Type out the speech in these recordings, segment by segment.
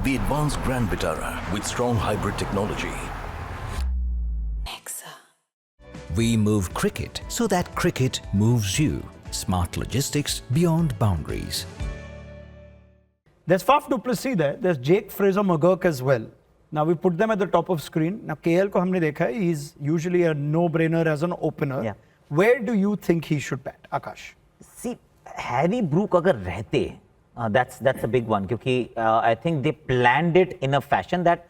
The advanced Grand Vitara with strong hybrid technology. We move cricket so that cricket moves you. Smart logistics beyond boundaries. There's Faf du Plessis there. There's Jake Fraser-McGurk as well. Now we put them at the top of screen. Now KL ko humne dekha hai, he's usually a no-brainer as an opener. Yeah. Where do you think he should bat, Akash? See, Harry Brook अगर रहते, that's a big one क्योंकि I think they planned it in a fashion that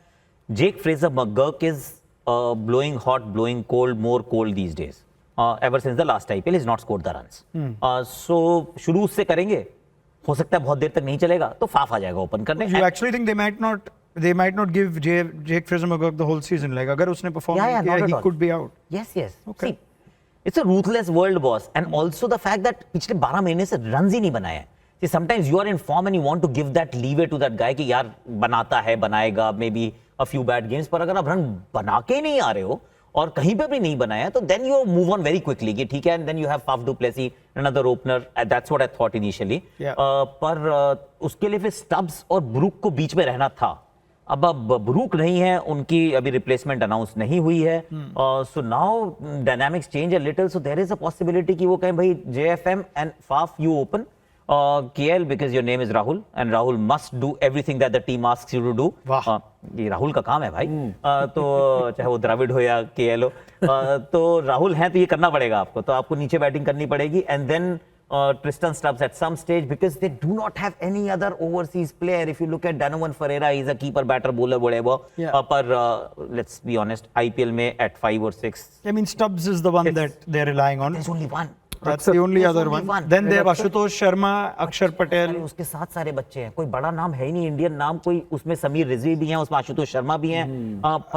Jake Fraser-McGurk is blowing hot, blowing cold, more cold these days. Ever since the last IPL, he's not scored the runs. So शुरू से करेंगे, हो सकता है बहुत देर तक नहीं चलेगा, तो फाफ आ जाएगा ओपन करने. You actually think they might not give Jake Fraser-McGurk the whole season? Like अगर उसने perform किया, he could be out. Yes. Okay. See, it's a ruthless world, boss, and also the fact that पिछले 12 महीने से runs ही नहीं बनाया है. See, sometimes you are in form and you want to give that leeway to that guy कि यार बनाता है, बनाएगा, maybe a few bad games, पर अगर आप रन बना के नहीं आ रहे हो और कहीं पे भी नहीं बनाया तो then you move on very quickly कि ठीक है, and then you have Faf du Plessis, another opener. That's what I thought initially. Yeah. पर उसके लिए फिर स्टब्स और ब्रूक को बीच में रहना था. अब ब्रूक नहीं है, उनकी अभी रिप्लेसमेंट अनाउंस नहीं हुई है. So now dynamics change a little, so there is a possibility कि वो कहें भाई JFM and Faf you open. KL because your name is Rahul and Rahul must do everything that the team asks you to do. ये राहुल का काम है भाई. तो चाहे वो द्रविड़ हो या KL हो, तो राहुल है तो ये करना पड़ेगा आपको. तो आपको नीचे बैटिंग करनी पड़ेगी and then Tristan Stubbs at some stage because they do not have any other overseas player. If you look at Donovan Ferreira, he's a keeper, batter, bowler, whatever. Yeah. पर let's be honest, IPL में at 5 or 6. I mean, Stubbs is the one that they're relying on. There's only one. That's the only other one. Then they have Ashutosh Sharma, Akshar Patel. उसके साथ सारे बच्चे हैं, कोई बड़ा नाम है ही नहीं, इंडियन नाम कोई, उसमें समीर रिजवी भी हैं, उसमें आशुतोष शर्मा भी हैं.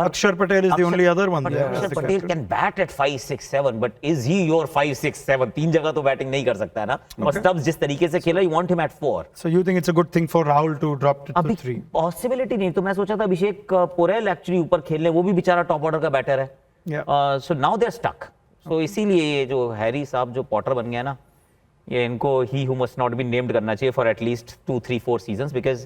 Akshar Patel is the only other one there. Akshar Patel can bat at 5, 6, 7, but is he your 5, 6, 7? तीन जगह तो बैटिंग नहीं कर सकता है ना. और Stubbs जिस तरीके से खेला, you want him at 4. So you think it's a good thing for Rahul to drop to 3? Possibility नहीं. तो मैं सोचा था अभिषेक पोरेल एक्चुअली ऊपर खेलने, वो भी बेचारा टॉप ऑर्डर का बैटर है. So now they're stuck. So इसीलिए ये जो हैरी साहब जो पॉटर बन गया ना, ये इनको he who must not be named करना चाहिए for at least 2, 3, 4 seasons because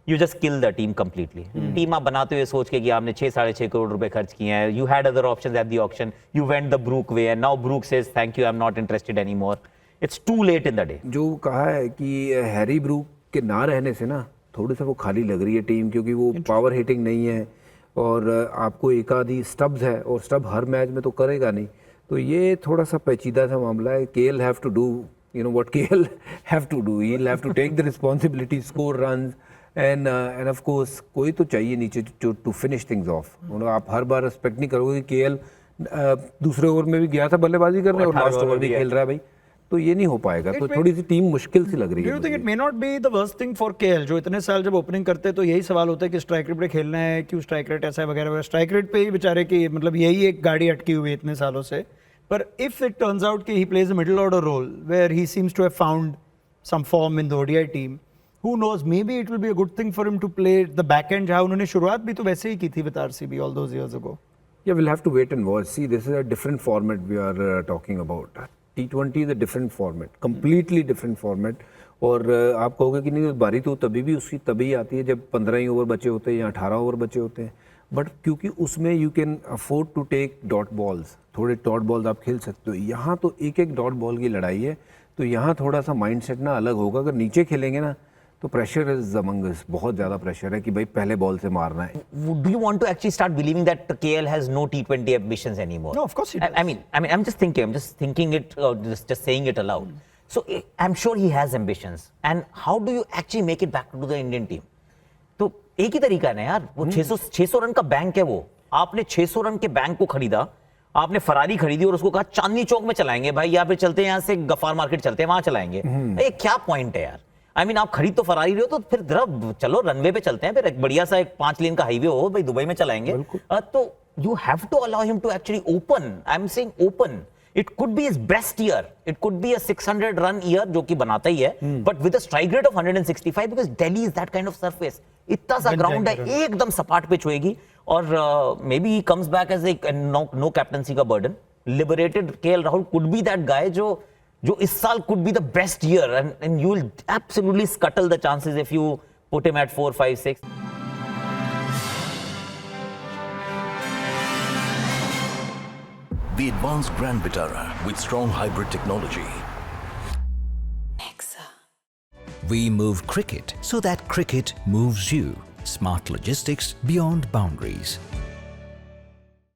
you just kill the team completely. Team आप बनाते हुए सोच के कि आपने 6-6.5 करोड़ रुपए खर्च किए हैं. You had other options at the auction. You went the Brook way and now Brook says thank you, I'm not interested anymore. It's too late in the day. जो कहा है कि हैरी ब्रूक के ना रहने से ना थोड़ी सा वो खाली लग रही है टीम, क्योंकि वो पावर हिटिंग नहीं है और आपको एक आधी स्टब्स है और स्टब हर मैच में तो करेगा नहीं. तो ये थोड़ा सा पेचीदा सा मामला है. KL have to do what KL have to do. He'll have to take the responsibility, score runs and of course कोई तो चाहिए नीचे to finish things off. आप हर बार एक्सपेक्ट नहीं करोगे कि KL दूसरे ओवर में भी गया था बल्लेबाजी करने और लास्ट ओवर भी खेल रहा है भाई, तो ये नहीं हो पाएगा. तो थोड़ी सी टीम मुश्किल सी लग रही है. Do you think it may not be the worst thing for KL? जो इतने साल जब ओपनिंग करते तो यही सवाल होता है कि स्ट्राइक रेट पे खेलना है, क्यों स्ट्राइक रेट ऐसा है वगैरह वगैरह. स्ट्राइक रेट पे ही बेचारे की मतलब यही एक गाड़ी अटकी हुई है इतने सालों से. But if it turns out that he plays a middle order role where he seems to have found some form in the ODI team, who knows, maybe it will be a good thing for him to play the back end. जहाँ उन्होंने शुरुआत भी तो वैसे ही की थी with RCB all those years ago. Yeah, we'll have to wait and watch. See, this is a different format we are talking about. T20 is a different format, completely different format. और आप कहोगे कि नहीं बारी तो तभी भी उसकी तभी आती है जब 15 ही ओवर बचे होते हैं या 18 ओवर बचे होते हैं. बट क्योंकि उसमें you can afford to take dot balls, थोड़े डॉट बॉल्स आप खेल सकते हो. यहाँ तो एक एक डॉट बॉल की लड़ाई है, तो यहाँ थोड़ा सा माइंडसेट ना अलग होगा. अगर नीचे खेलेंगे ना तो प्रेशर इज अमंगस, बहुत ज़्यादा प्रेशर है कि भाई पहले बॉल से मारना है. Do you want to actually start believing that KL has no T20 ambitions anymore? No, of course he does. I mean, I'm just thinking it, just saying it aloud. So I'm sure he has ambitions. And how do you actually make it back to the Indian team? तो एक ही तरीका है ना यार, वो 600 run का bank है. वो आपने 600 रन के बैंक को खरीदा, आपने फरारी खरीदी और उसको कहा चांदनी चौक में चलाएंगे भाई, या फिर चलते हैं यहाँ से गफार मार्केट चलते हैं वहां चलाएंगे. ये क्या पॉइंट है यार? I mean, आप खरीद तो फरारी रहे हो तो फिर जरा चलो रनवे पे चलते हैं, फिर एक बढ़िया सा एक 5 लेन का हाईवे हो भाई, दुबई में चलाएंगे. तो you have to allow him to actually open. I'm saying open. It could be his best year. It could be a 600 run year जो कि बनाता ही है, but with a strike rate of 165 because Delhi is that kind of surface. इतना सा ground है, एकदम सपाट pitch होएगी और may be he comes back as a no captaincy का burden. Liberated KL Rahul could be that guy जो इस साल could be the best year and you will absolutely scuttle the chances if you put him at 4, 5, 6. The advanced Grand Vitara with strong hybrid technology. We move cricket so that cricket moves you. Smart logistics beyond boundaries.